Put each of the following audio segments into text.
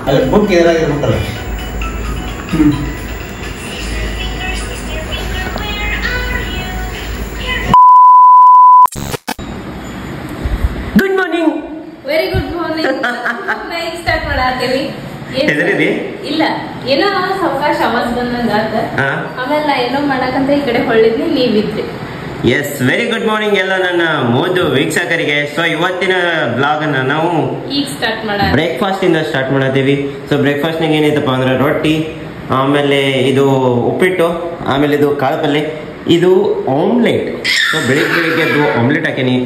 ಅಲ್ಲಿ ಬುಕ್ ಇದ್ರಾಗಿರ್ಬೇಕಲ್ಲ. Good morning. Very good morning. Start ಮಾಡಾತೀವಿ. ಎದ್ರಿ ಇಲ್ಲ ಏನೋ ಸಾವಕಾಶ ಆವಾಜ್ ಬಂದಂಗ ಆಮೇಲೆ ಏನೋ ಮಾಡಕಂತ ಈ ಕಡೆ ಹೊಳ್ಳಿದ್ನಿ, ನೀವಿದ್ರಿ. ಎಸ್, ವೆರಿ ಗುಡ್ ಮಾರ್ನಿಂಗ್ ಎಲ್ಲ ನನ್ನ ಮೋದು ವೀಕ್ಷಕರಿಗೆ. ಸೊ ಇವತ್ತಿನ ಬ್ಲಾಗ್ ಅನ್ನ ನಾವು ಈಗ ಸ್ಟಾರ್ಟ್ ಮಾಡ ಬ್ರೇಕ್ಫಾಸ್ಟ್ ಇಂದ ಸ್ಟಾರ್ಟ್ ಮಾಡತ್ತೀವಿ. ಸೊ ಬ್ರೇಕ್ಫಾಸ್ಟ್ ನಾಗ ಏನೈತಪ್ಪ ಅಂದ್ರೆ ರೊಟ್ಟಿ, ಆಮೇಲೆ ಇದು ಉಪ್ಪಿಟ್ಟು, ಆಮೇಲೆ ಇದು ಕಾಳು ಪಲ್ಯ, ಇದು ಆಮ್ಲೆಟ್. ಸೊ ಬೆಳಿಗ್ಗೆ ಆಮ್ಲೆಟ್ ಹಾಕೇನಿ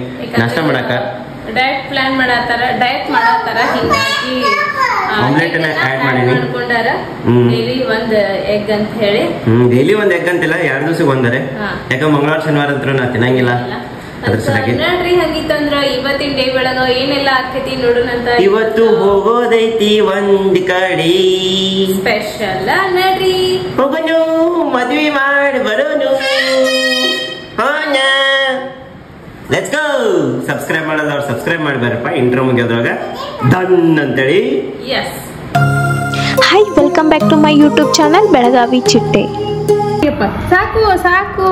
ನಾಷ್ಟ ಮಾಡಾಕ. ಡಯಟ್ ಪ್ಲಾನ್ ಮಾಡಾತಾರ, ಡಯಟ್ ಮಾಡಾತಾರ, ಹಿಂಗಾಗಿ ಆಮ್ಲೆಟ್ ಆಡ್ ಮಾಡೀನಿ. ಡೈಲಿ ಒಂದ್ ಎಗ್ ಅಂತ ಹೇಳಿ. ಡೈಲಿ ಒಂದ್ ಎಗ್ ಅಂತಿಲ್ಲ, 2 ದಿವಸಕ್ಕೆ ಒಂದರೆ. ಯಾಕ ಮಂಗಳವಾರ ಶನಿವಾರ ಅಂತ ನಾ ತಿನ್ನಂಗಿಲ್ಲ. ನೋಡ್ರಿ, ಹಂಗಿತ್ತಂದ್ರ ಇವತ್ತಿನ ಡೇ ಒಳಗ ಏನೆಲ್ಲ ಆಗ್ತೈತಿ ನೋಡೋಣಂತ. ಇವತ್ತು ಹೋಗೋದೈತಿ ಒಂದ್ ಕಡೆ ಸ್ಪೆಷಲ್ ನಡ್ರಿ, ಹೋಗೋನು ಮದ್ವಿ ಮಾಡಿ ಬರೋನು. Let's go. ಸಬ್ಸ್ಕ್ರೈಬ್ ಮಾಡೋದವ್ರು ಸಬ್ಸ್ಕ್ರೈಬ್ ಮಾಡ್ಬಾರಪ್ಪ. ಇಂಟ್ರೋ ಮುಗಿಯೋದ್ರಾಗ ಡನ್ ಅಂತೇಳಿ. Yes, hi, welcome back to my YouTube channel Belagavi ಚಿಟ್ಟೆ. ಸಾಕು ಸಾಕು,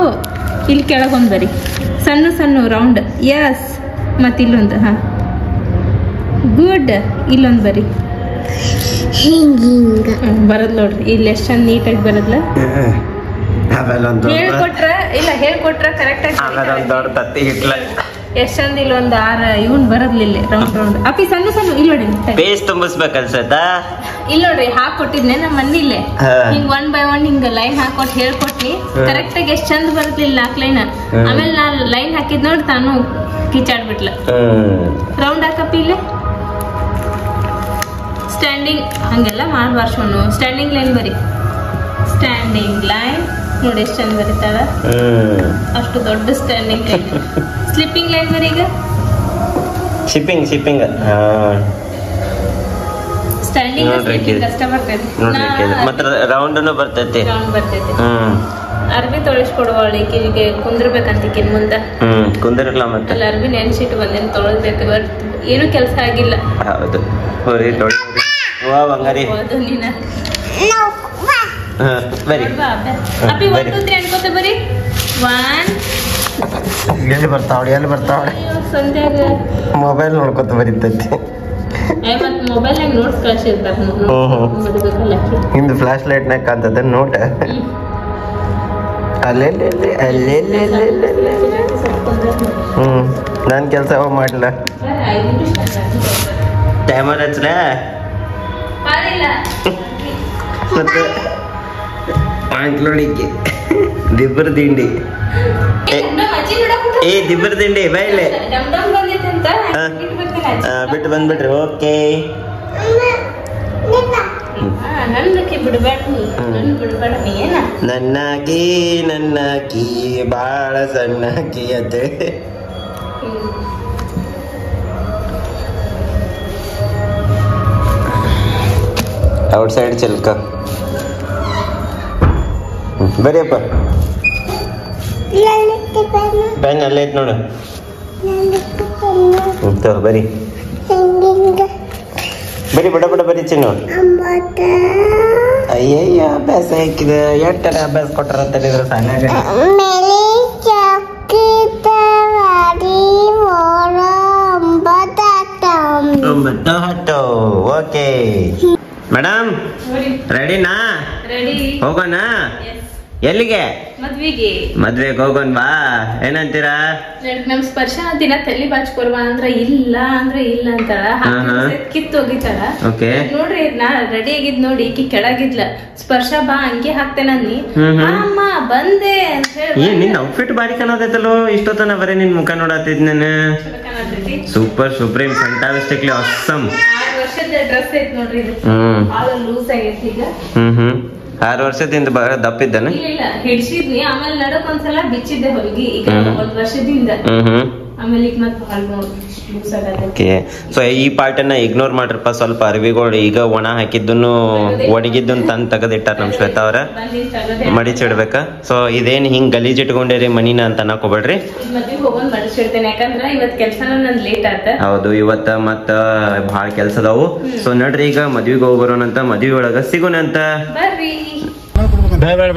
ಇಲ್ಲಿ ಕೆಳಗೊಂದು ಬರಿ, ಸಣ್ಣ ಸಣ್ಣ ರೌಂಡ್. ಎಸ್, ಮತ್ತೆ ಇಲ್ಲೊಂದು. ಹಾ, ಗುಡ್. ಇಲ್ಲೊಂದು ಬರಿ, ಬರದ್ ನೋಡ್ರಿ. ಇಲ್ಲಿ ಎಷ್ಟು ಚಂದ ನೀಟಾಗಿ ಬರದ್ಲ. ಹೇಳ್ಕೊಟ್ರ ಕರೆಕ್ಟ್ ಆಗಿ ಎಷ್ಟ್ ಚಂದ. ಇಲ್ಲೊಂದು 6 ಇವನ್ ಬರದ್ಲಿಲ್ಲ ರೌಂಡ್ ರೌಂಡ್. ಅಪ್ಪಿ ಸಣ್ಣ ಸಣ್ಣ ಇಲ್ಲಿ ನೋಡಿ, ಪೇಸ್ಟ್ ತುಂಬಿಸ್ಬೇಕನ್ಸತ್ತ. ಇಲ್ಲಿ ನೋಡ್ರಿ, ಹಾಕೊಟ್ಟಿದ್ನೆ ನಮ್ಮ ಮನೇಲೆ. ಹಿಂಗ್ 1 by 1 ಹಿಂಗ ಲೈನ್ ಹಾಕೊಟ್ ಹೇಳ್ಕೊಟ್ನಿ. ಕರೆಕ್ಟ್ ಆಗಿ ಎಷ್ಟ್ ಚಂದ ಬರದ್ಲಿಲ್ಲ 4 ಲೈನ್. ಆಮೇಲೆ ನಾ ಲೈನ್ ಹಾಕಿದ್ ನೋಡಿ ತಾನು ಕಿಚಾಡ್ಬಿಟ್ಲ. ರೌಂಡ್ ಹಾಕಪ್ಪಿ ಇಲ್ಲಿ. ಸ್ಟ್ಯಾಂಡಿಂಗ್ ಹಂಗೆಲ್ಲ ಮಾಡ್ಬಾರ್ಸೋನು. ಸ್ಟ್ಯಾಂಡಿಂಗ್ ಲೈನ್ ಬರಿ, ಸ್ಟ್ಯಾಂಡಿಂಗ್ ಲೈನ್ ನೋಡಿ ಎಷ್ಟು ಚಂದ ಬರೀತಾಳ. ಅಷ್ಟು ದೊಡ್ಡ ಸ್ಟ್ಯಾಂಡಿಂಗ್ ಲೈನ್. ಸ್ಲಿಪ್ಪಿಂಗ್ ಲೈನ್ ಬರೀ. ಈಗ ಶಿಪ್ಪಿಂಗ್ ಸ್ಟ್ಯಾಂಡಿಂಗ್ ಕಷ್ಟ ಬರ್ತೈತಿ. ಮತ್ತೆ ರೌಂಡ್ನು ಬರ್ತೈತಿ. ರೌಂಡ್ ಬರ್ತೈತಿ. ಅರ್ಬಿ ತೊಳಿಸ್ಕೊಡುವಳಿ ಕಿವಿಗೆ ಕುಂದ್ರಬೇಕಂತ ಕಿನ್ ಮುಂದ. ಕುಂದ್ರಲ್ಲ ಮತ್ತೆ ಅಲ್ಲಿ ಅರ್ಬಿ ನೆನ್ಸಿಟ್ಟು ಬಂದೇನು ತೊಳೆದ್ಬೇಕು. ಬಟ್ ಏನು ಕೆಲಸ ಆಗಿಲ್ಲ. ಹೌದು, ಹೋರಿ ತೊಳಿ. ವಾ ಬಂಗಾರಿ, ನೀನ ಬರಿ ಅಪ್ಪಿ 1 2 3 ಅನ್ಕೋತ ಬರಿ. 1 ಎಲ್ಲಿ ಬರ್ತಾವಳೆ ಸಂಧ್ಯಾಗ ಮೊಬೈಲ್ ನೋಡ್ಕೊತ ಬರಿತೈತಿ. ಮತ್ ಮೊಬೈಲ್ನಾಗ ನೋಟ್ಸ್ ಕಳ್ಸಿರ್ತಾರ, ಬರ್ಬೇಕಲ್ಲ. ಹಿಂದೆ ಫ್ಲಾಶ್ ಲೈಟ್ ನಾಗ ಕಾಣ್ತದ ನೋಟ. ಅಲ್ಲೇ ನಾನ್ ಕೆಲ್ಸ ಮಾಡ್ಲ. ಟೈಮರ್ ಹಚ್ಲ ಮತ್ತೆ ಆಂಟ್ಲೋಳಿಗೆ ದಿಬ್ಬರ ದಿಂಡಿ. ದಿಬ್ಬರ ದಿಂಡಿ ಬೈಲೆ ಬಿಟ್ಟು ಬಂದ್ಬಿಟ್ರಿ. ಓಕೆ, ನನ್ನಾಕಿ ಬಾಳ ಸಣ್ಣಾಕಿ ಅತ್ತೆ. ಔಟ್ ಸೈಡ್ ಚಿಲ್ಕ ಬರಿಯಪ್ಪ. ಪೆನ್ ಅಲ್ಲೇ ಐತ್ ನೋಡು. ಬರಿ ಬಡ ಬರಿ ಚಿನ್ನು. ಅಯ್ಯಯ್ಯ, ಅಭ್ಯಾಸ ಹಾಕಿದೆ. ಎಟ್ಟರ ಅಭ್ಯಾಸ ಕೊಟ್ಟಾರ ಅಂತ ಹೇಳಿದ್ರು ಸಣ್ಣಾಗ. ಓಕೆ ಮೇಡಮ್, ರೆಡಿನಾ? ಹೋಗೋಣ. ಎಲ್ಲಿಗೆ? ಮದ್ವೆಗೆ ಹೋಗೋಣ ಬಾ. ಏನಂತೀರಾ? ನಮ್ ಸ್ಪರ್ಶ ದಿನ ತಲೆ ಬಾಚ್ಕೊರ್ವಾ ಅಂದ್ರ ಇಲ್ಲ ಅಂತಾಳ. ಕಿತ್ತು ಹೋಗಿತಾಳ. ನೋಡ್ರಿ, ನಾ ರೆಡಿ ಆಗಿದ್ ನೋಡಿ ಈಕಿ ಕೆಳಗಿದ್ಲ. ಸ್ಪರ್ಶ ಬಾ ಅಂಗಿ ಹಾಕ್ತೇನಿ. ಅಮ್ಮ ಬಂದೆ ಅಂತ ಹೇಳಿ. ನಿನ್ ಔಟ್ಫಿಟ್ ಬಾರಿ ಕಾಣತೈತಲ್ಲೋ. ಇಷ್ಟೊತ್ತನ ಬರೀ ನಿನ್ ಮುಖ ನೋಡತ್ತಿದ್ ನಾನು. Super supreme fantastically awesome. 6 ವರ್ಷದ ಡ್ರೆಸ್ ಐತ್ ನೋಡ್ರಿ. ಭಾಳ ಲೂಸ್ ಆಗೈತಿ ಈಗ. 6 ವರ್ಷದಿಂದ ಬಹಳ ದಪ್ಪಿದ್ದಾನೆ. ಇಲ್ಲ, ಹಿಡ್ಸಿದ್ನಿ. ಆಮೇಲೆ ನಡಕ್ ಒಂದ್ಸಲ ಬಿಚ್ಚಿದ್ದೆ ಹೊರಗಿ. ಈಗ 1 ವರ್ಷದಿಂದ ಆಮೇಲೆ ಈಗ ಮತ್ತೆ ಭಾಳ ಮುಗ್ಸಾಗತ್ತೆ. ಓಕೆ, ಸೊ ಈ ಪಾರ್ಟನ್ನ ಇಗ್ನೋರ್ ಮಾಡ್ರಪ್ಪ. ಸ್ವಲ್ಪ ಅರ್ವಿಗಳು ಈಗ ಒಣ ಹಾಕಿದ್ದನ್ನು ಒಣಗಿದ್ದನ್ನು ತಂದು ತೆಗೆದಿಟ್ಟಾರ ನಮ್ಮ ಶ್ವೇತಾ ಅವ್ರ. ಮಡಿಚಿಡ್ಬೇಕಾ? ಸೊ ಇದೇನು ಹಿಂಗೆ ಗಲೀಜ್ ಇಟ್ಕೊಂಡಿರಿ ಮನಿನ ಅಂತ ಅನ್ನಕೋಬೇಡ್ರಿ. ಮದ್ವೆಗೆ ಹೋಗೋನ್ ಮಡಿಚಿಡ್ತೇನೆ, ಯಾಕಂದ್ರ ಇವತ್ ಕೆಲ್ಸನ ನನ್ ಲೇಟ್ ಆತ. ಹೌದು, ಇವತ್ತ ಮತ್ತ ಭಾಳ ಕೆಲ್ಸ ಅದಾವು. ಸೊ ನಡ್ರಿ ಈಗ ಮದ್ವಿಗೆ ಹೋಗಿ ಬರೋಣಂತ. ಮದ್ವಿ ಒಳಗ ಸಿಗೋಣಂತ ಬರ್ರಿ.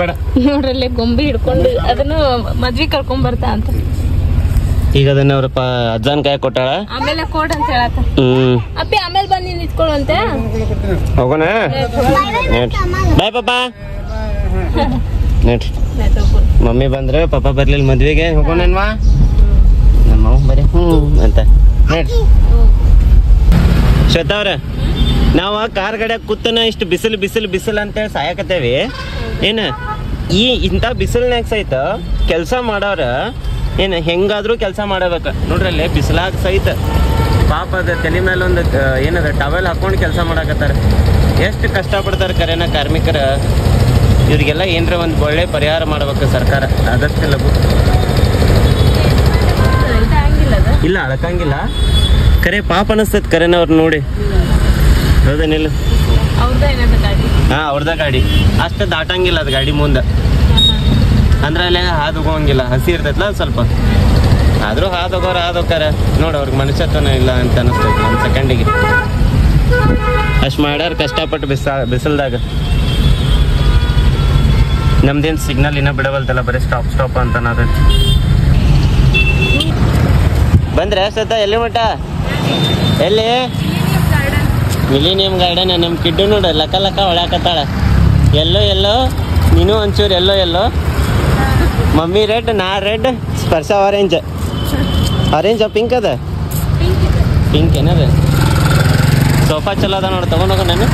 ಬೇಡ ನೋಡ್ರಲ್ಲಿ ಗೊಂಬಿ ಹಿಡ್ಕೊಂಡು ಅದನ್ನು ಮದ್ವಿ ಕರ್ಕೊಂಡ್ ಬರ್ತಾ ಅಂತ. ಈಗ ಅದನ್ನ ಅವ್ರಪ್ಪ ಅಜ್ಜನ್ ಕೈ ಕೊಟ್ಟಾಳ. ಆಮೇಲೆ ಕೋಡ್ ಅಂತ ಹೇಳತ್ತ. ಅಪ್ಪಿ ಆಮೇಲೆ ಬಂದು ನಿಂತ್ಕೊಳ್ಳುವಂತೆ. ಹೋಗೋಣ. ಬಾಯ್ ಪಾಪ. ನೋಡ್ರಿ ಮಮ್ಮಿ ಬಂದ್ರೆ ಪಾಪ ಬರ್ಲಿಲ್ಲ ಮದ್ವೆಗೆ. ಹೋಗೋಣನ್ವಾ ನಮ್ಮ ಬರೀ ಅಂತ ನೋಡ್ರಿ. ಶ್ವೇತಾ ಅವ್ರ, ನಾವ ಕಾರ್ ಗಡ್ಯಾಗ ಕೂತನ ಇಷ್ಟು ಬಿಸಿಲು ಬಿಸಿಲು ಬಿಸಿಲು ಅಂತೇಳಿ ಸಾಯಕತ್ತೇವಿ ಏನ. ಈ ಇಂಥ ಬಿಸಿಲ್ನಾಗ ಸಹಿತ ಕೆಲಸ ಮಾಡೋರ ಏನ ಹೆಂಗಾದ್ರೂ ಕೆಲಸ ಮಾಡಬೇಕ. ನೋಡ್ರಿ ಅಲ್ಲೇ ಬಿಸಿಲಾಗ ಸಹಿತ ಪಾಪ ಅದ ತಲೆ ಮೇಲೆ ಒಂದು ಏನದ ಟವೆಲ್ ಹಾಕೊಂಡು ಕೆಲಸ ಮಾಡಕತ್ತಾರ. ಎಷ್ಟು ಕಷ್ಟಪಡ್ತಾರೆ ಕರೆನ ಕಾರ್ಮಿಕರ. ಇವ್ರಿಗೆಲ್ಲ ಏನರ ಒಂದು ಒಳ್ಳೆ ಪರಿಹಾರ ಮಾಡ್ಬೇಕು ಸರ್ಕಾರ ಆದಷ್ಟು ಲಘು. ಇಲ್ಲ ಅಳಕಂಗಿಲ್ಲ, ಕರೆ ಪಾಪ ಅನಿಸ್ತದ ಕರೆನ ಅವ್ರು ನೋಡಿ. ಹೌದೇನಿಲ್ಲ? ಹಾ, ಅವ್ರದ ಗಾಡಿ ಅಷ್ಟು ದಾಟಂಗಿಲ್ಲ ಅದು ಗಾಡಿ ಮುಂದೆ. ಅಂದ್ರೆ ಅಲ್ಲೇ ಹಾದು ಹೋಗಂಗಿಲ್ಲ, ಹಸಿ ಇರ್ತೈತಲ್ಲ ಸ್ವಲ್ಪ. ಆದ್ರೂ ಹಾದೋಕಾರ ನೋಡ ಅವ್ರಿಗೆ ಮನುಷ್ಯತ್ವನ ಇಲ್ಲ ಅಂತ ಅನಿಸ್ತೈತಿ ಒಂದು ಸೆಕೆಂಡಿಗೆ. ಅಷ್ಟು ಮಾಡ್ಯಾರ ಕಷ್ಟಪಟ್ಟು ಬಿಸಿಲ್ದಾಗ. ನಮ್ದೇನು ಸಿಗ್ನಲ್ ಇನ್ನೂ ಬಿಡವಲ್ತಲ್ಲ, ಬರೀ ಸ್ಟಾಪ್ ಅಂತ ಅನ್ನೋದು. ಬಂದ್ರೆ ಸತ ಎಲ್ಲಿ ಮಠ? ಎಲ್ಲಿ? Millennium garden. ನಮ್ಮ ಕಿಡ್ಡು ನೋಡ ಲಕ್ಕ ಹೊಳ್ಯಾಕತ್ತಾಳ. ಎಲ್ಲೋ ನೀನು ಒಂಚೂರು ಎಲ್ಲೋ. ಮಮ್ಮಿ ರೆಡ್, ನಾ ರೆಡ್, ಸ್ಪರ್ಶ ಆರೆಂಜ್ ಪಿಂಕ್ ಅದ. ಪಿಂಕ್ ಏನದ? ಸೋಫಾ ಚಲೋ ಅದ ನೋಡಿ, ತಗೊಂಡೋಗ ನಾನು.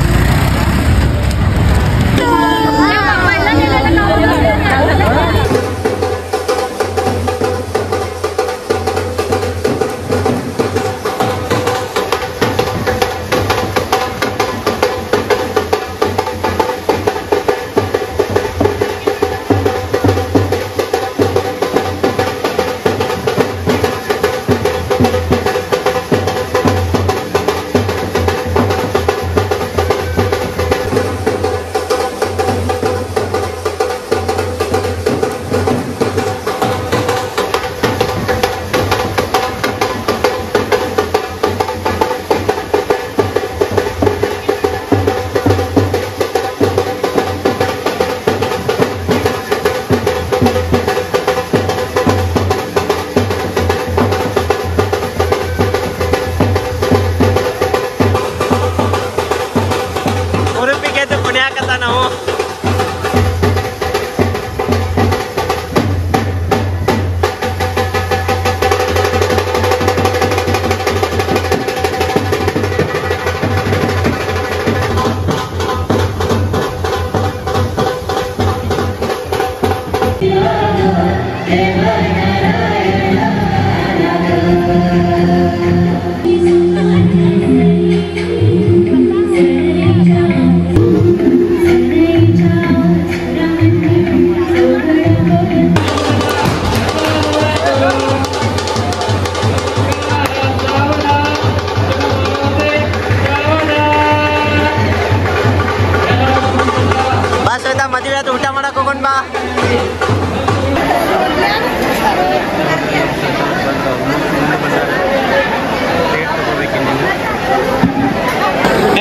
ಊಟ ಮಾಡಕ್ ಹೋಗೋಣ ಬಾ.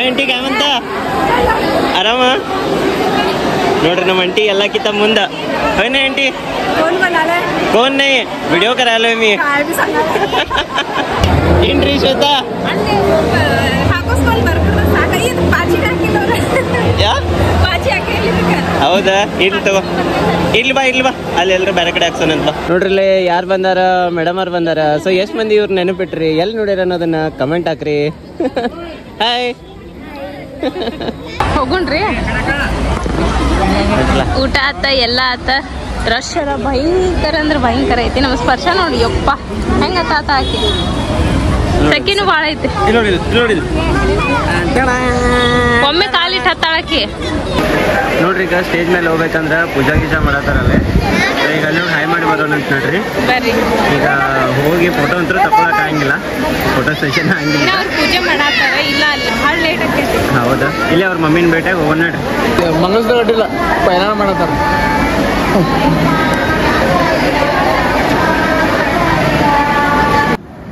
ಆಂಟಿ ಕಾಮಂತ ಆರಾಮ ನೋಡ್ರಿ ನಮ್ಮ ಆಂಟಿ ಎಲ್ಲಕ್ಕಿಂತ ಮುಂದ. ಹೋಯ್ನ ಆಂಟಿ कौन नहीं वीडियो करा लो मी ಏನ್ರಿ ಶ್ವೇತಾ ಹೌದಾ? ಇಲ್ಲಿ ತಗೋ, ಇಲ್ಲಿ ಬಾ ಅಲ್ಲಿ ಎಲ್ರು ಬೇರೆ ಕಡೆ ಹಾಕ್ಸೋಣಂತ. ನೋಡ್ರಿ ಇಲ್ಲಿ ಯಾರು ಬಂದಾರ? ಮೇಡಮ್ ಅವ್ರು ಬಂದಾರ. ಸೊ ಎಷ್ಟು ಮಂದಿ ಇವ್ರು ನೆನಪಿಟ್ರಿ, ಎಲ್ಲಿ ನೋಡ್ಯಾರ ಅನ್ನೋದನ್ನ ಕಮೆಂಟ್ ಹಾಕ್ರಿ. ಹಾಯ್ ಹೋಗುಣ್ರಿ. ಊಟ ಆತ, ಎಲ್ಲ ಆತ. ರಶ್ ಅದ ಭಯಂಕರ ಅಂದ್ರೆ ಭಯಂಕರ ಐತಿ. ನಮ್ಮ ಸ್ಪರ್ಶ ನೋಡಿ ಯಪ್ಪ ಹೆಂಗ ತಾತ ಹಾಕಿದ್ವಿ. ಸೆಕಿನೂ ಭಾಳ ಐತಿ. ಒಮ್ಮೆ ಕಾಲಿಟ್ಟು ಹತ್ತಾಳಕ್ಕೆ ನೋಡ್ರಿ ಈಗ ಸ್ಟೇಜ್ ಮೇಲೆ ಹೋಗ್ಬೇಕಂದ್ರೆ ಪೂಜಾ ಗೀಜಾ ಮಾಡತ್ತಾರಲ್ಲೇ. ಈಗ ಅಲ್ಲಿ ಹಾಯ್ ಮಾಡಿ ಬರೋಣ ಅಂತ ನೋಡ್ರಿ. ಬರ್ರಿ ಈಗ ಹೋಗಿ ಫೋಟೋ ಅಂತೂ ತಗೊಳಕ್ ಆಗಂಗಿಲ್ಲ, ಫೋಟೋ ಸೆಷನ್ ಆಗಂಗಿಲ್ಲ. ಅವ್ರು ಪೂಜೆ ಮಾಡತ್ತಾರ ಇಲ್ಲ ಅಲ್ಲಿ ಭಾಳ ಲೇಟ್ ಆಕೈತಿ. ಹೌದಾ? ಇಲ್ಲಿ ಅವ್ರ ಮಮ್ಮಿನ ಭೇಟಿಯಾಗಿ ಹೋಗೋಣ ನೋಡ್ರಿ. ಮಂಗಲ್ದ ಅಡ್ಡಿಲ್ಲ ಪಯಣ ಮಾಡತ್ತಾರ.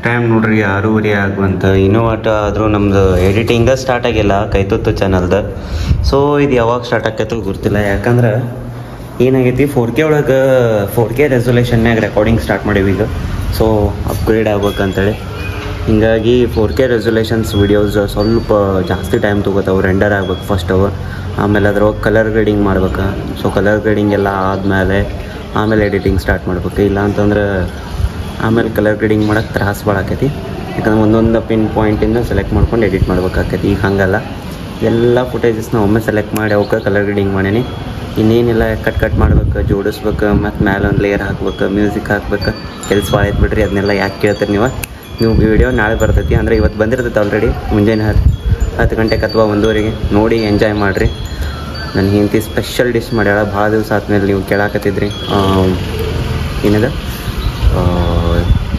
ಟೈಮ್ ನೋಡ್ರಿ 6:30 ಆಗುವಂತ. ಇನ್ನೂ ಆಟ ಆದರೂ ನಮ್ದು ಎಡಿಟಿಂಗ ಸ್ಟಾರ್ಟ್ ಆಗಿಲ್ಲ ಕೈತುತ್ತು ಚಾನಲ್ದು. ಸೊ ಇದು ಯಾವಾಗ ಸ್ಟಾರ್ಟ್ ಆಕೈತೋ ಗೊತ್ತಿಲ್ಲ, ಯಾಕಂದ್ರೆ ಏನಾಗೈತಿ 4K ಒಳಗೆ 4K ರೆಸೊಲ್ಯೂಷನ್ನಾಗ ರೆಕಾರ್ಡಿಂಗ್ ಸ್ಟಾರ್ಟ್ ಮಾಡೀವಿ ಈಗ. ಸೊ ಅಪ್ಗ್ರೇಡ್ ಆಗ್ಬೇಕಂತೇಳಿ ಹಿಂಗಾಗಿ 4K ರೆಸೊಲ್ಯೂಷನ್ಸ್ ವಿಡಿಯೋಸ್ ಸ್ವಲ್ಪ ಜಾಸ್ತಿ ಟೈಮ್ ತೊಗೋತಾವೆ. ರೆಂಡರ್ ಆಗ್ಬೇಕು ಫಸ್ಟ್ ಅವು, ಆಮೇಲೆ ಅದ್ರೊಳಗೆ ಕಲರ್ ಗ್ರೇಡಿಂಗ್ ಮಾಡ್ಬೇಕು. ಸೊ ಕಲರ್ ಗ್ರೇಡಿಂಗ್ ಎಲ್ಲ ಆಮೇಲೆ ಎಡಿಟಿಂಗ್ ಸ್ಟಾರ್ಟ್ ಮಾಡ್ಬೇಕು. ಇಲ್ಲ ಅಂತಂದ್ರೆ ಆಮೇಲೆ ಕಲರ್ ಗ್ರೇಡಿಂಗ್ ಮಾಡೋಕ್ಕೆ ತ್ರಾಸ ಭಾಳ ಆಕೈತಿ. ಯಾಕಂದ್ರೆ ಒಂದೊಂದು ಪಿನ್ ಪಾಯಿಂಟಿಂದ ಸೆಲೆಕ್ಟ್ ಮಾಡ್ಕೊಂಡು ಎಡಿಟ್ ಮಾಡ್ಬೇಕಾಕೈತಿ. ಈಗ ಹಾಗಲ್ಲ, ಎಲ್ಲ ಫುಟೇಜಸ್ನ ಒಮ್ಮೆ ಸೆಲೆಕ್ಟ್ ಮಾಡಿ ಅವಕ್ಕೆ ಕಲರ್ ಗ್ರೇಡಿಂಗ್ ಮಾಡೀನಿ. ಇನ್ನೇನಿಲ್ಲ, ಕಟ್ ಮಾಡ್ಬೇಕು, ಜೋಡಿಸ್ಬೇಕು, ಮತ್ತು ಮೇಲೆ ಒಂದು ಲೇಯರ್ ಹಾಕ್ಬೇಕು, ಮ್ಯೂಸಿಕ್ ಹಾಕ್ಬೇಕು. ಕೆಲಸ ಭಾಳ ಆಯ್ತು ಬಿಡ್ರಿ. ಅದನ್ನೆಲ್ಲ ಯಾಕೆ ಕೇಳ್ತೀರಿ ನೀವು ವಿಡಿಯೋ ನಾಳೆ ಬರ್ತೈತಿ, ಅಂದರೆ ಇವತ್ತು ಬಂದಿರ್ತೈತೆ ಆಲ್ರೆಡಿ. ಮುಂಜಾನೆ 10 ಗಂಟೆಗೆ ಅಥವಾ 1:00 ನೋಡಿ ಎಂಜಾಯ್ ಮಾಡಿರಿ. ನನ್ನ ಹೆಂಡತಿ ಸ್ಪೆಷಲ್ ಡಿಶ್ ಮಾಡ್ಯಾಳ. ಭಾಳ ದಿವಸ ಆದಮೇಲೆ ನೀವು ಕೇಳಾಕತ್ತಿದ್ರಿ ಏನದ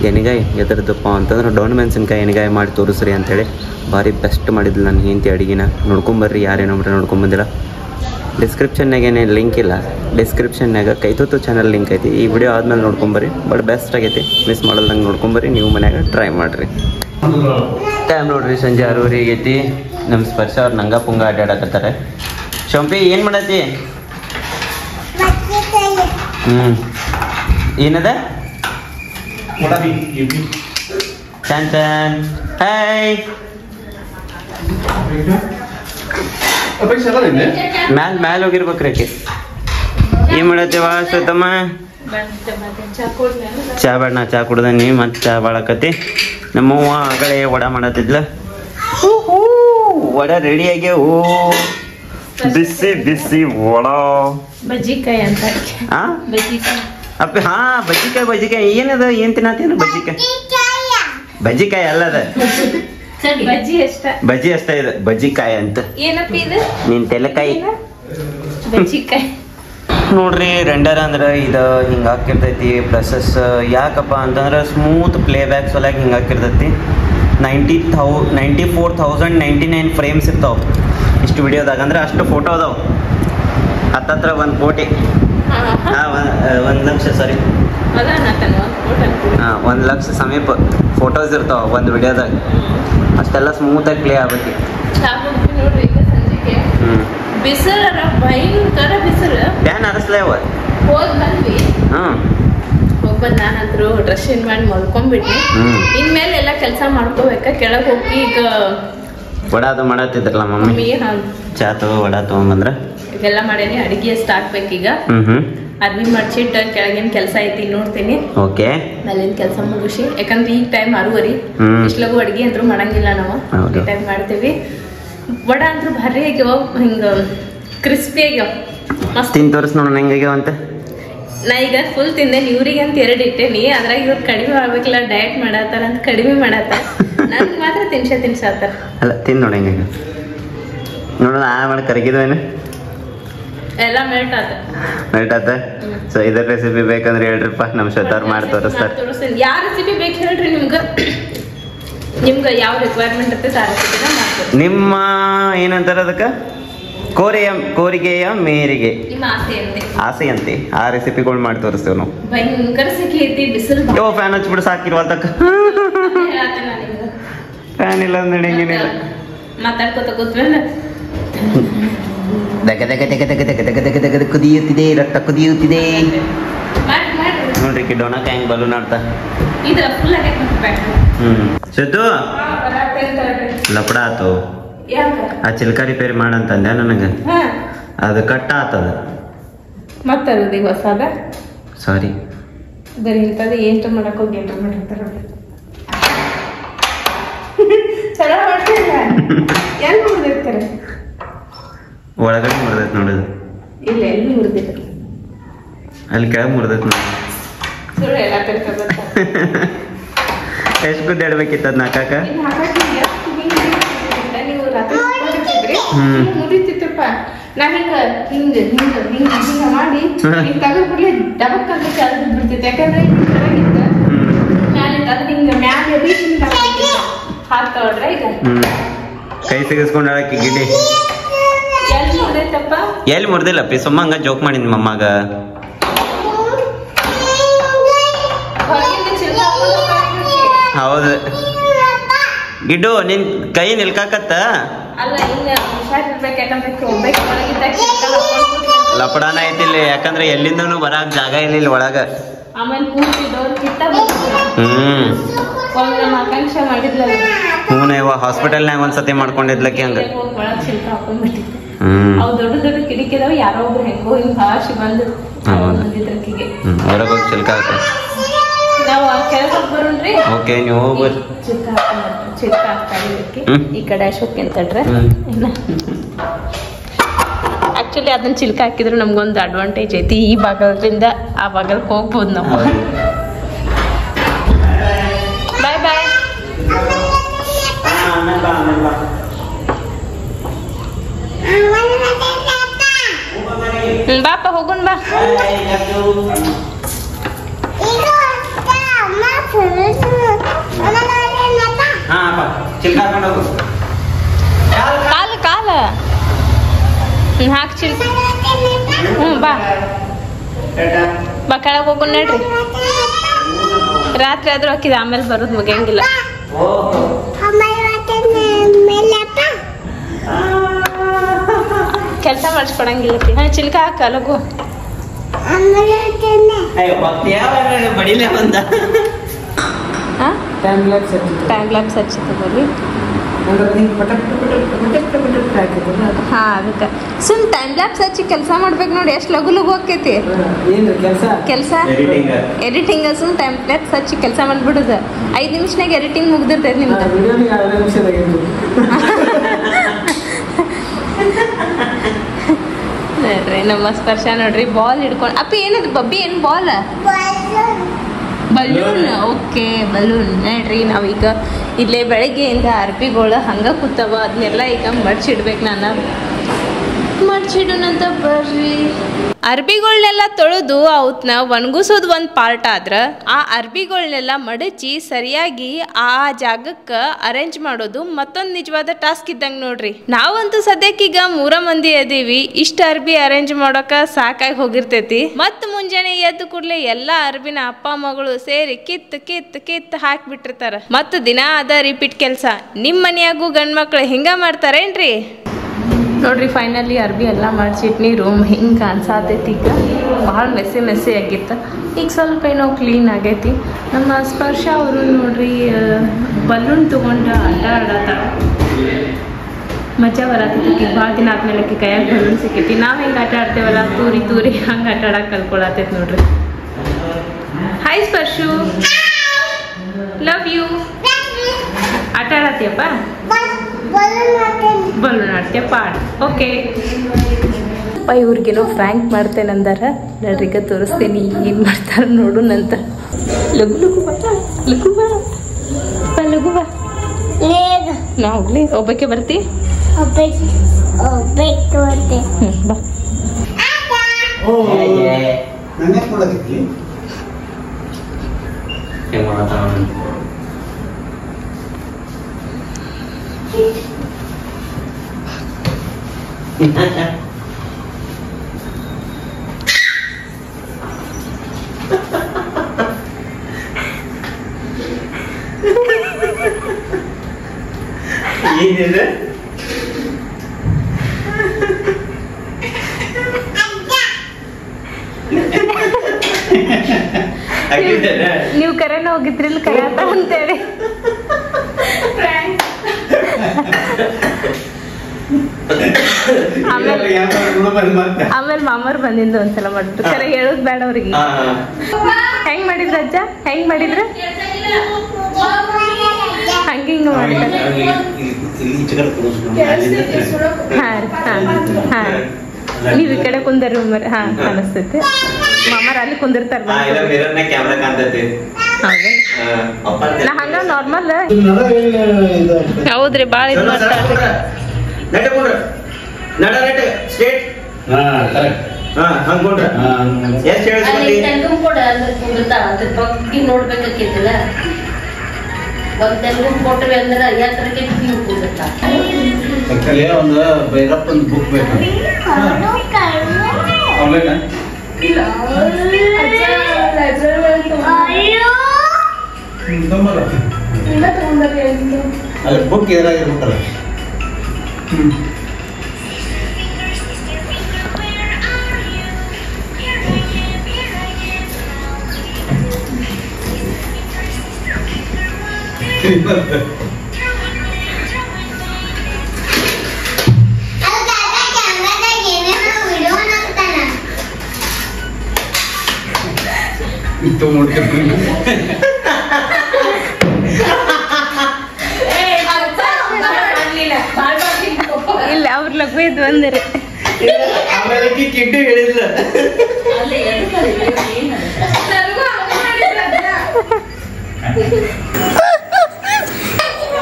ಎಣ್ಗಾಯಿ ಎದ್ರದಪ್ಪ ಅಂತಂದ್ರೆ ಡೊಣ್ ಮೆಣಸಿನ್ಕಾಯಿ ಎಣ್ಗಾಯಿ ಮಾಡಿ ತೋರಿಸ್ರಿ ಅಂಥೇಳಿ ಭಾರಿ ಬೆಸ್ಟ್ ಮಾಡಿದ್ಲು ನನ್ನ ಹೆಂಡತಿ ಅಡುಗೆನ. ನೋಡ್ಕೊಂಬರ್ರಿ, ಯಾರೇನೊಬ್ರೆ ನೋಡ್ಕೊಂಬಂದಿಲ್ಲ. ಡಿಸ್ಕ್ರಿಪ್ಷನ್ನಾಗ ಏನೇನು ಲಿಂಕ್ ಇಲ್ಲ, ಡಿಸ್ಕ್ರಿಪ್ಷನ್ನಾಗ ಕೈತುತ್ತು ಚಾನಲ್ ಲಿಂಕ್ ಐತಿ. ಈ ವಿಡಿಯೋ ಆದ್ಮೇಲೆ ನೋಡ್ಕೊಂಬರ್ರಿ. ಬಟ್ ಬೆಸ್ಟ್ ಆಗೈತಿ, ಮಿಸ್ ಮಾಡಲ್ದಂಗೆ ನೋಡ್ಕೊಂಬರ್ರಿ. ನೀವು ಮನ್ಯಾಗ ಟ್ರೈ ಮಾಡಿರಿ. ಟೈಮ್ ನೋಡ್ರಿ ಸಂಜೆ 6:30 ಆಗೈತಿ. ನಮ್ಮ ಸ್ಪರ್ಶ ಅವ್ರು ನಂಗ ಪುಂಗ ಅಡ್ಡಾಡಕತ್ತಾರೆ. ಶಂಪಿ ಏನು ಮಾಡತ್ತಿ? ಏನದ ಚಾನ್ ಚಾನ್ ಹಾಯ್ ಮ್ಯಾಲ್ ಹೋಗಿರ್ಬೇಕ್ರಿ ಆಕೆ. ಏನು ಮಾಡತ್ತೀವ ಸತಮ್ಮ? ಚಾ ಬೇಡ, ನಾ ಚಾ ಕುಡ್ದ ನೀ ಮತ್ತೆ ಚಾ ಬಾಳಕತಿ. ನಮ್ಮವ್ವ ಆ ಕಡೆ ವಡ ಮಾಡತ್ತಿದ್ಲ. ವಡ ರೆಡಿ ಆಗ್ಯಾವು, ಬಿಸಿ ಬಿಸಿ ವಡ. ಬಜ್ಜಿಕಾಯಿ ಅಂತ ಅಪ್ಪ ಹಾ ಬಜ್ಜಿಕಾಯಿ ಏನದ? ಏನ್ ತಿನ್ನತ್ತೇನು? ಬಜ್ಜಿಕಾಯಿ ಅಲ್ಲದ, ಬಜ್ಜಿ ಅಷ್ಟ ಇದೆ. ಬಜ್ಜಿಕಾಯಿ ಅಂತ ಏನಪ್ಪ ಇದು? ನಿನ್ ತೆಲಕಾಯಿ ಬಜ್ಜಿಕಾಯಿ ನೋಡ್ರಿ. ರೆಂಡರ್ ಅಂದ್ರೆ ಇದು ಹಿಂಗಾಕಿರ್ತೈತಿ ಪ್ರೊಸೆಸ್. ಯಾಕಪ್ಪ ಅಂತಂದ್ರೆ ಸ್ಮೂತ್ ಪ್ಲೇ ಬ್ಯಾಕ್ ಸಲುವಾಗಿ ಹಿಂಗಾಕಿರ್ತೈತಿ. 94,099 ಫ್ರೇಮ್ಸ್ ಇರ್ತಾವೆ ಇಷ್ಟು ವಿಡಿಯೋದಾಗ. ಅಂದ್ರೆ ಅಷ್ಟು ಫೋಟೋ ಅದಾವೆ. ಹತ್ತತ್ರ 1 ಕೋಟಿ 1 ಲಕ್ಷ ಸಾರಿ 1 ಲಕ್ಷ ಸಮೀಪ ಫೋಟೋಸ್ ಇರ್ತಾವ ಒಂದು ವಿಡಿಯೋದಾಗ. ಅಷ್ಟೆಲ್ಲ ಸ್ಮೂತಾಗಿ ಪ್ಲೇ ಆಗುತ್ತೆ. ಬಿಸಿಲರ ಭಯಂಕರ ಬಿಸಿಲು. ಫ್ಯಾನ್ ಹರಿಸ್ಲೇವ ಹೋಗಿ ಬಂದ್ವಿ. ಹೋಗ್ಬಂದು ನಾನಂದ್ರು ಡ್ರೆಸ್ ಚೇಂಜ್ ಮಾಡಿ ಮಲ್ಕೊಂಡ್ಬಿಟ್ನಿ. ಇನ್ಮೇಲೆ ಎಲ್ಲ ಕೆಲಸ ಮಾಡ್ಕೋಬೇಕ. ಕೆಳಗೆ ಹೋಗಿ ಈಗ ವಡ ಅದು ಮಾಡತ್ತಿದ್ರಲ್ಲ ಮಮ್ಮಿ, ಚಾ ತಗೋ ವಡ ತಗೊಂಬಂದ್ರ ಇದೆಲ್ಲ ಮಾಡೇನಿ. ಅಡಿಗೆ ಎಷ್ಟು ಹಾಕ್ಬೇಕೀಗ. ಅರ್ಬಿ ಮಡ್ಚಿಟ್ಟು ಕೆಳಗಿನ ಕೆಲಸ ಐತಿ ನೋಡ್ತೀನಿ. ಓಕೆ, ಮೇಲಿನ ಕೆಲಸ ಮುಗಿಸಿ. ಯಾಕಂದ್ರೆ ಈಗ ಟೈಮ್ 6:30. ಇಷ್ಟಲಗು ಅಡಿಗೆ ಅಂತೂ ಮಾಡಂಗಿಲ್ಲ ನಾವು. ಟೈಮ್ ಮಾಡ್ತೀವಿ. ವಡ ಅಂತೂ ಭಾರಿ ಆಗ್ಯಾವ, ಹಿಂಗ ಕ್ರಿಸ್ಪಿ ಆಗ್ಯಾವ. ಮಸ್ತ್ ತಿನ್ ತೋರಿಸ್ ನೋಡೋಣ ಹೆಂಗಾಗ್ಯಾವ ಅಂತ. ನಾ ಈಗ ಫುಲ್ ತಿಂದೆ. ಇವ್ರಿಗೆ ಅಂತ 2 ಇಟ್ಟೇನಿ. ಅದ್ರಾಗ ಇವತ್ತು ಕಡಿಮೆ ಆಗ್ಬೇಕಿಲ್ಲ, ಡಯಟ್ ಮಾಡತ್ತಾರ ಅಂತ ಕಡಿಮೆ ಮಾಡತ್ತಾರ. ನನ್ಗೆ ಮಾತ್ರ ತಿನ್ಸಾತಾರ. ಅಲ್ಲ ತಿನ್ ನೋಡಿ ಹೆಂಗ ನೋಡೋಣ. ಮಾಡಿ ಕರಗಿದ್ವೇನು? ಎಲ್ಲ ಮೆಲ್ಟ್ ಆತ. ಸೊ ಇದ್ರ ರೆಸಿಪಿ ಬೇಕಂದ್ರೆ ಹೇಳ್ರಿಪ್ಪ, ನಮ್ಮ ಶ್ವೇತವ್ರು ಮಾಡಿ ತೋರಿಸ್ತಾರೆ. ಯಾವ ರೆಸಿಪಿ ಬೇಕು ಹೇಳ್ರಿ ನಿಮ್ಗೆ ಯಾವ ರಿಕ್ವೈರ್ಮೆಂಟ್ ಇರ್ತೈತೆ ಆ ರೆಸಿಪಿನ ಮಾಡ್ತೀವಿ. ನಿಮ್ಮ ಏನಂತಾರ ಅದಕ್ಕೆ? ಕೋರಿಕೆಯ ಮೇರೆಗೆ ನಿಮ್ಮ ಆಸೆ ಅಂತೆ ಆ ರೆಸಿಪಿಗಳು ಮಾಡಿ ತೋರಿಸ್ತೇವೆ ನಾವು. ಭಯಂಕರ ಸೆಕೆ ಐತಿ, ಬಿಸಿಲು. ಯೋ ಫ್ಯಾನ್ ಹಚ್ಬಿಡು ಸಾಕಿರುವಲ್ತಕ್ಕ. ಫ್ಯಾನ್ ಇಲ್ಲ ಅಂದ್ರೆ ಹೆಂಗೇನಿಲ್ಲ. ಮಾತಾಡ್ಕೋತ ಕೂತ್ಮೇಲೆ ಕುದಿಯುತ್ತಿದೆ, ರಕ್ತ ಕುದಿಯುತ್ತಿದೆ ನೋಡ್ರಿ. ಡೊಣಕ ಹೆಂಗ್ ಬಲೂನ್ ಆಡ್ತಾ. ಶ್ವೇತು ಲಪಡ ಆತು. ಆ ಚಿಲ್ಕ ರಿಪೇರಿ ಮಾಡಂತಂದೆ ನನಗೆ. ಅದು ಕಟ್ಟ ಆತದ ಮತ್ತದ ಹೊಸದ. ಸಾರಿ ಬರೀ ಇಂಥದ್ದು ಏನ್ರ ಮಾಡಕ್ ಹೋಗಿ ಏನ್ರ ಮಾಡಿರ್ತಾರ. ಚಲೋ ಮಾಡ್ತಿಲ್ಲ. ಎಲ್ಲಿ ಮುರಿದಿರ್ತಾರೆ? ಒಳಗಡೆ ಮುರಿದೈತೆ ನೋಡೋದು. ಇಲ್ಲ, ಎಲ್ಲಿ ಮುರಿದಿಲ್ಲ. ಅಲ್ಲಿ ಕೆಳಗೆ ಮುರಿದೈತೆ ನೋಡಿ. ಸುಳ್ಳು ಎಲ್ಲ ಎಷ್ಟು ಗುದ್ದಾಡ್ಬೇಕಿತ್ತು ಅದನ್ನ ಹಾಕಾಕ ನೀವು ರಾತ್ರಿ ಮುರಿತಿತ್ತಪ್ಪ ನಾ ಹಿಂಗ ಮಾಡಿ ತಗದ್ ಬಿಡ್ಲಿ ಡಬಕ್ ಅಂತ ಚಾರ್ಜ್ ಬಿಡ್ತಿತ್ತು ಯಾಕಂದ್ರೆ ಹಿಂಗ ಮ್ಯಾಲೆ ಹಾತ್ ತಗೊಳ್ರೆ ಈಗ ಕೈ ಸಿಗಿಸ್ಕೊಂಡ್ ಆಡಕ್ಕೆ ಗಿಡ್ಡಿ ಎಲ್ಲಿ ಮುರಿದೈತಪ್ಪ ಎಲ್ಲಿ ಮುರ್ದಿಲ್ಲ ಪಿ ಸುಮ್ಮ ಹಂಗ ಜೋಕ್ ಮಾಡಿದ್ ಮಮ್ಮಾಗ ಹೌದು ಗಿಡ್ಡು ನಿನ್ ಕೈ ನಿಲ್ಕಾಕತ್ತ ಲಪಡಾನ ಐತಿಲ್ಲಿ ಯಾಕಂದ್ರೆ ಎಲ್ಲಿಂದನು ಬರಾಕ್ ಜಾಗ ಇಲ್ಲ ಒಳಗ ಹ್ಞೂ ಹಾಸ್ಪಿಟಲ್ನಾಗ ಒಂದ್ಸತಿ ಮಾಡ್ಕೊಂಡಿದ್ಲಕ್ಕೆ ಹಂಗ ದೊಡ್ಡ ದೊಡ್ಡ ಕಿಟಕಿ ಇದಾವ ಯಾರೋ ಒಬ್ರು ಹೆಂಗೋ ಹಿಂಗ್ ಭಾಷೆ ಬಂದು ಹೊರಗೆ ಹೋಗಿ ಚಿಲ್ಕ ಹಾಕ ನಾವು ಕೆಳಗೆ ಬರೋಣ್ರಿ ಓಕೆ ನೀವು ಹೋಗ್ಬರ್ರಿ ಚಿಕ್ಕ ಹಾಕ್ತಾ ಇದಕ್ಕೆ ಈ ಕಡೆ ಅಶೋಕ್ ಅಂತಡ್ರೆ ಆಕ್ಚುಲಿ ಅದನ್ನ ಚಿಲ್ಕ ಹಾಕಿದ್ರೆ ನಮ್ಗೊಂದು ಅಡ್ವಾಂಟೇಜ್ ಐತಿ ಈ ಭಾಗದಿಂದ ಆ ಭಾಗಕ್ಕೆ ಹೋಗ್ಬೋದು ನಾವು ಬಾಯ್ ಬಾಯ್ ಬಾಪ ಹೋಗೋಣ ಬಾ ಕಾಲ ಕಾಲ ಹಾಕಿ ಚಿಲ್ಕ ಬಾ ಬಾ ಕೆಳಗೆ ಹೋಗೋಣ ನಡ್ರಿ ರಾತ್ರಿ ಆದ್ರೂ ಹಾಕಿದ ಆಮೇಲೆ ಬರೋದು ಮುಗಿಯಂಗಿಲ್ಲ ಕೆಲಸ ಮಾಡಿಸ್ಕೊಡಂಗಿಲ್ಲ ಚಿಲ್ಕ ಹಾಕ ಲಗು ಬಡಿಲೇ ಬಂದ ಟೈಮ್ ಲ್ಯಾಪ್ಸ್ ಹಚ್ಚಿತ್ತದಲ್ಲಿ ಹಾ ಅದಕ್ಕೆ ಸುಮ್ ಟೈಮ್ ಲ್ಯಾಪ್ಸ್ ಹಚ್ಚಿ ಕೆಲಸ ಮಾಡ್ಬೇಕು ನೋಡಿ ಎಷ್ಟು ಲಗು ಲಗು ಆಕೈತಿ ಕೆಲಸ ಎಡಿಟಿಂಗ್ ಸುಮ್ ಟೈಮ್ ಲ್ಯಾಪ್ಸ್ ಹಚ್ಚಿ ಕೆಲಸ ಮಾಡ್ಬಿಡುದು 5 ನಿಮಿಷನಾಗ ಎಡಿಟಿಂಗ್ ಮುಗ್ದಿರ್ತೈತಿ ನಿಮ್ದು ನೋಡ್ರಿ ನಮ್ಮ ಸ್ಪರ್ಶ ನೋಡ್ರಿ ಬಾಲ್ ಹಿಡ್ಕೊಂಡು ಅಪ್ಪ ಏನದು ಬಬ್ಬಿ ಏನು ಬಾಲ್ ಬಲೂನ್ ಓಕೆ ಬಲೂನ್ ನೋಡ್ರಿ ನಾವೀಗ ಇಲ್ಲೇ ಬೆಳಗ್ಗೆಯಿಂದ ಅರ್ಬಿಗಳು ಹಂಗ ಕೂತವ ಅದನ್ನೆಲ್ಲ ಈಗ ಮಡ್ಚಿಡ್ಬೇಕು ನಾನು ಮಡ್ಚಿಡೋಣಂತ ಬರ್ರಿ ಅರ್ಬಿಗಳನ್ನೆಲ್ಲ ತೊಳೆದು ಅವನ್ನ ಒಣಗಿಸೋದು ಒಂದು ಪಾರ್ಟ್ ಆದ್ರೆ ಆ ಅರ್ಬಿಗಳನ್ನೆಲ್ಲ ಮಡಚಿ ಸರಿಯಾಗಿ ಆ ಜಾಗಕ್ಕೆ ಅರೇಂಜ್ ಮಾಡೋದು ಮತ್ತೊಂದು ನಿಜವಾದ ಟಾಸ್ಕ್ ಇದ್ದಂಗೆ ನೋಡ್ರಿ ನಾವಂತೂ ಸದ್ಯಕ್ಕೀಗ 3 ಮಂದಿ ಅದೀವಿ ಇಷ್ಟ ಅರ್ಬಿ ಅರೇಂಜ್ ಮಾಡೋಕ ಸಾಕಾಗಿ ಹೋಗಿರ್ತೈತಿ ಮತ್ ಮುಂಜಾನೆ ಎದ್ದು ಕೂಡ್ಲೆ ಎಲ್ಲಾ ಅರ್ಬಿನ ಅಪ್ಪ ಮಗಳು ಸೇರಿ ಕಿತ್ ಹಾಕ್ಬಿಟ್ಟಿರ್ತಾರ ಮತ್ ದಿನ ಅದ ರಿಪೀಟ್ ಕೆಲ್ಸ ನಿಮ್ ಮನ್ಯಾಗೂ ಗಂಡ್ ಮಕ್ಳು ಹಿಂಗ ಮಾಡ್ತಾರೇನ್ರಿ ನೋಡ್ರಿ ಫೈನಲಿ ಅರ್ಬಿ ಎಲ್ಲ ಮಾಡಿಸಿಟ್ನಿ ರೂಮ್ ಹಿಂಗೆ ಕಾಣಿಸತೈತಿ ಈಗ ಭಾಳ ಮೆಸ್ಸಿ ಆಗಿತ್ತು ಈಗ ಸ್ವಲ್ಪ ಏನೋ ಕ್ಲೀನ್ ಆಗೈತಿ ನಮ್ಮ ಸ್ಪರ್ಶ ಅವರು ನೋಡ್ರಿ ಬಲೂನ್ ತೊಗೊಂಡು ಆಟ ಆಡತ್ತಾಳ ಮಜಾ ಬರತೈತಿ ಭಾಳ ದಿನ ಆದ್ಮೇಲೆ ಕೈಯಾಗ ಬಲೂನ್ ಸಿಕ್ಕೈತಿ ನಾವು ಹೆಂಗೆ ಆಟ ಆಡ್ತೇವಲ್ಲ ತೂರಿ ಹಂಗೆ ಆಟ ಆಡಕ್ಕೆ ಕಲ್ಕೊಳತೈತಿ ನೋಡ್ರಿ ಹಾಯ್ ಸ್ಪರ್ಶು ಲವ್ ಯು ಆಟ ಆಡತ್ತೀಯಪ್ಪ ಬಲೂನ್ ಆಡ್ತೀಯಪ್ಪ ಓಕೆ ಅಪ್ಪ ಇವ್ರಿಗೇನೋ ಫ್ರ್ಯಾಂಕ್ ಮಾಡ್ತೇನಂದಾರ ನಡ್ರಿಗ ತೋರಿಸ್ತೀನಿ ಏನು ಮಾಡ್ತಾರ ನೋಡುನಂತ ಲಘು ಬಾ ನಾ ಹೋಗ್ಲಿ ಒಬ್ಬಕ್ಕೆ ಬರ್ತಿ ಬಾ ಏನಿದೆ ನೀವು ಕರೆನ ಹೋಗಿದ್ರಿಲ್ಲ ಕರೆತ ಅಂತೇಳಿ ಆಮೇಲೆ ಮಾಮರ್ ಬಂದಿದ್ದು ಒಂದ್ಸಲ ಮಾಡ್ಬಿಟ್ಟು ಕರೆ ಹೇಳೋದ್ ಬೇಡ ಅವ್ರಿಗೆ ಹೆಂಗ್ ಮಾಡಿದ್ರ ಅಜ್ಜ ಹೆಂಗ್ ಮಾಡಿದ್ರ ಹಂಗ ಹಿಂಗ ಮಾಡ್ತಾರೆ ಹಾ ನೀವ್ ಈ ಕಡೆ ಕುಂದರಿ ಹಾ ಕಾಣಿಸ್ತೈತಿ ಮಾಮರ್ ಅಲ್ಲಿ ಕುಂದಿರ್ತಾರ ಕ್ಯಾಮ್ರಾ ಕಾಣ್ತೈತಿ ನಾ ಹಂಗ ನಾರ್ಮಲ್ ಹೌದ್ರಿ ಬಾಳ ಇದು ಮಾಡ್ತಾರ ನೋಡ್ಬೇಕಿಲ್ಲ ಕೊಟ್ಟರೆ ಅಂದ್ರೆ ಯಾತ್ರಕ್ಕೆ ಒಂದು ಭೈರಪ್ಪನ ಬುಕ್ ಬೇಕು ಅಲ್ಲಿ ಬುಕ್ ಎದುರಾಗಿರ್ಬೇಕಲ್ಲ ಇಲ್ಲ ಅವ್ರ ಲಘು ಇದು ಬಂದಿರಿ ಕಿಡ್ಡಿ ಹೇಳಿಲ್ಲ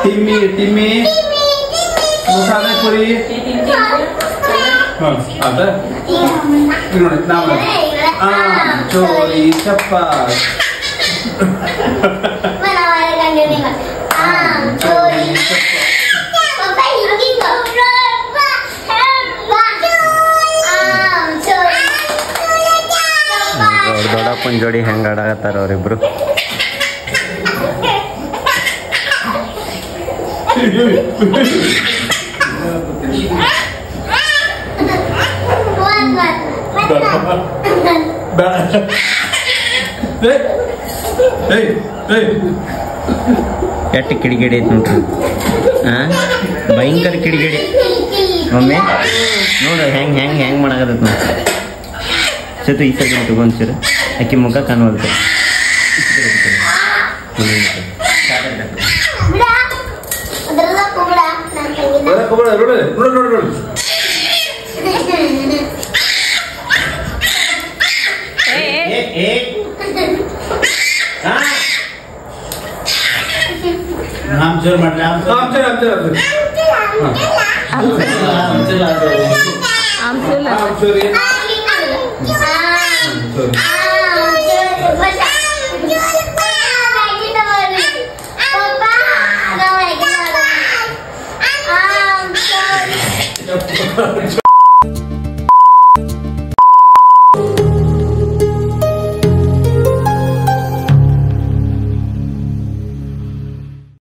ಟಿಮ್ಮಿ ಟಿಮ್ಮಿ ಮಸಾಲೆ ಪುರಿ ಅದ ನೋಡಿ ನಾವು ಚೋರಿ ಚಪ್ಪ ದೊಡ್ಡಪ್ಪನ ಜೋಡಿ ಹೆಂಗ್ ಆಡಾಕತ್ತಾರ ಅವ್ರಿಬ್ರು ಎಟ್ಟು ಕಿಡಿಗಿಡಿ ಐತಿ ನೋಡ್ರಿ ಭಯಂಕರ ಕಿಡಿಗಿಡಿ ಒಮ್ಮೆ ನೋಡ್ರಿ ಹೆಂಗ್ ಹೆಂಗ್ ಹೆಂಗ್ ಮಾಡಾಕತ್ತ ನೋಡಿ ಸತು ಈ ಸರಿ ತಗೊಂಡ್ಸಿರ ಆಕಿ ಮುಖ ಕಾಣುವಲ್ತ ಆಮ್ಚೂರ್ ಮಾಡ್ಲಿ ಆಮ್ಚೂರ್